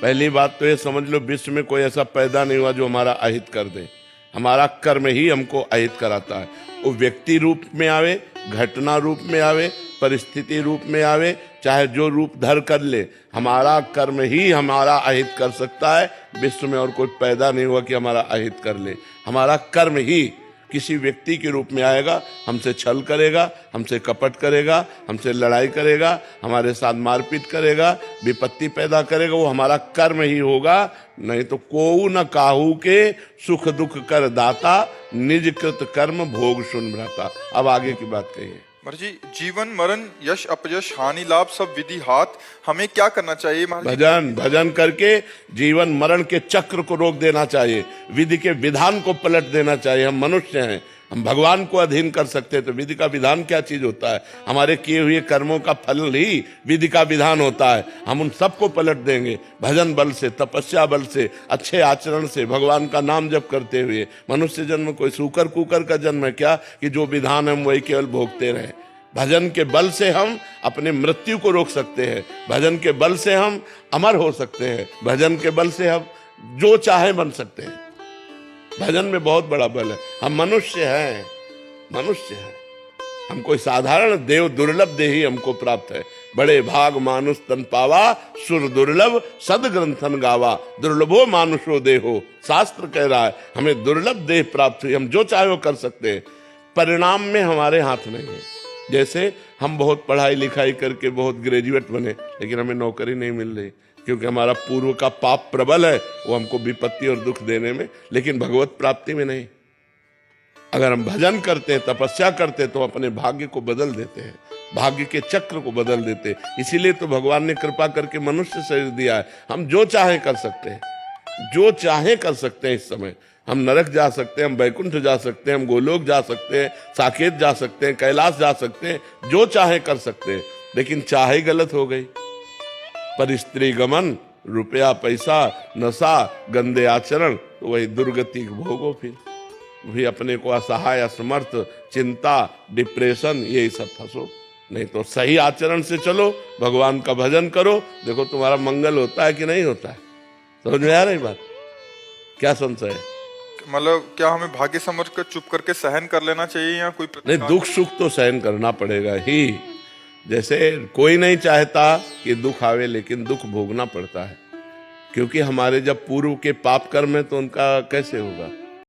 पहली बात तो ये समझ लो, विश्व में कोई ऐसा पैदा नहीं हुआ जो हमारा अहित कर दे। हमारा कर्म ही हमको अहित कराता है। वो व्यक्ति रूप में आवे, घटना रूप में आवे, परिस्थिति रूप में आवे, चाहे जो रूप धर कर ले, हमारा कर्म ही हमारा अहित कर सकता है। विश्व में और कोई पैदा नहीं हुआ कि हमारा अहित कर ले। हमारा कर्म ही किसी व्यक्ति के रूप में आएगा, हमसे छल करेगा, हमसे कपट करेगा, हमसे लड़ाई करेगा, हमारे साथ मारपीट करेगा, विपत्ति पैदा करेगा, वो हमारा कर्म ही होगा। नहीं तो कोऊ न काहू के सुख दुख कर दाता, निज कृत कर्म भोग सुन भ्राता। अब आगे की बात कहिए। महाराज जी, जीवन मरण यश अपयश हानि लाभ सब विधि हाथ, हमें क्या करना चाहिए महाराज जी? भजन करके जीवन मरण के चक्र को रोक देना चाहिए, विधि के विधान को पलट देना चाहिए। हम मनुष्य हैं, हम भगवान को अधीन कर सकते हैं, तो विधि का विधान क्या चीज होता है? हमारे किए हुए कर्मों का फल ही विधि का विधान होता है। हम उन सबको पलट देंगे भजन बल से, तपस्या बल से, अच्छे आचरण से, भगवान का नाम जप करते हुए। मनुष्य जन्म कोई सूकर कुकर का जन्म है क्या कि जो विधान हम वही केवल भोगते रहें? भजन के बल से हम अपने मृत्यु को रोक सकते हैं, भजन के बल से हम अमर हो सकते हैं, भजन के बल से हम जो चाहे बन सकते हैं। भजन में बहुत बड़ा बल है। हम मनुष्य हैं, मनुष्य हैं, हम कोई साधारण देव दुर्लभ देही हमको प्राप्त है। बड़े भाग मानुष तन पावा, सुर दुर्लभ सद ग्रंथन गावा, दुर्लभो मानुषो देहो, शास्त्र कह रहा है हमें दुर्लभ देह प्राप्त हुई। हम जो चाहे वो कर सकते हैं, परिणाम में हमारे हाथ नहीं है। जैसे हम बहुत पढ़ाई लिखाई करके बहुत ग्रेजुएट बने, लेकिन हमें नौकरी नहीं मिल रही, क्योंकि हमारा पूर्व का पाप प्रबल है, वो हमको विपत्ति और दुख देने में, लेकिन भगवत प्राप्ति में नहीं। अगर हम भजन करते हैं, तपस्या करते हैं, तो अपने भाग्य को बदल देते हैं, भाग्य के चक्र को बदल देते हैं। इसीलिए तो भगवान ने कृपा करके मनुष्य शरीर दिया है। हम जो चाहे कर सकते हैं, जो चाहे कर सकते हैं। इस समय हम नरक जा सकते हैं, हम वैकुंठ जा सकते हैं, हम गोलोक जा सकते हैं, साकेत जा सकते हैं, कैलाश जा सकते हैं, जो चाहे कर सकते हैं। लेकिन चाहे गलत हो गई, पर स्त्री गमन, रुपया पैसा, नशा, गंदे आचरण, तो वही दुर्गति भोगो। फिर भी अपने को असहाय, असमर्थ, चिंता, डिप्रेशन, यही सब फंसो। नहीं तो सही आचरण से चलो, भगवान का भजन करो, देखो तुम्हारा मंगल होता है कि नहीं होता है। समझ में आ रही बात? क्या संशय है? मतलब क्या हमें भाग्य समझ कर चुप करके सहन कर लेना चाहिए या कोई नहीं, दुख सुख तो सहन करना पड़ेगा ही। जैसे कोई नहीं चाहता कि दुख आवे, लेकिन दुख भोगना पड़ता है, क्योंकि हमारे जब पूर्व के पाप कर्म है तो उनका कैसे होगा?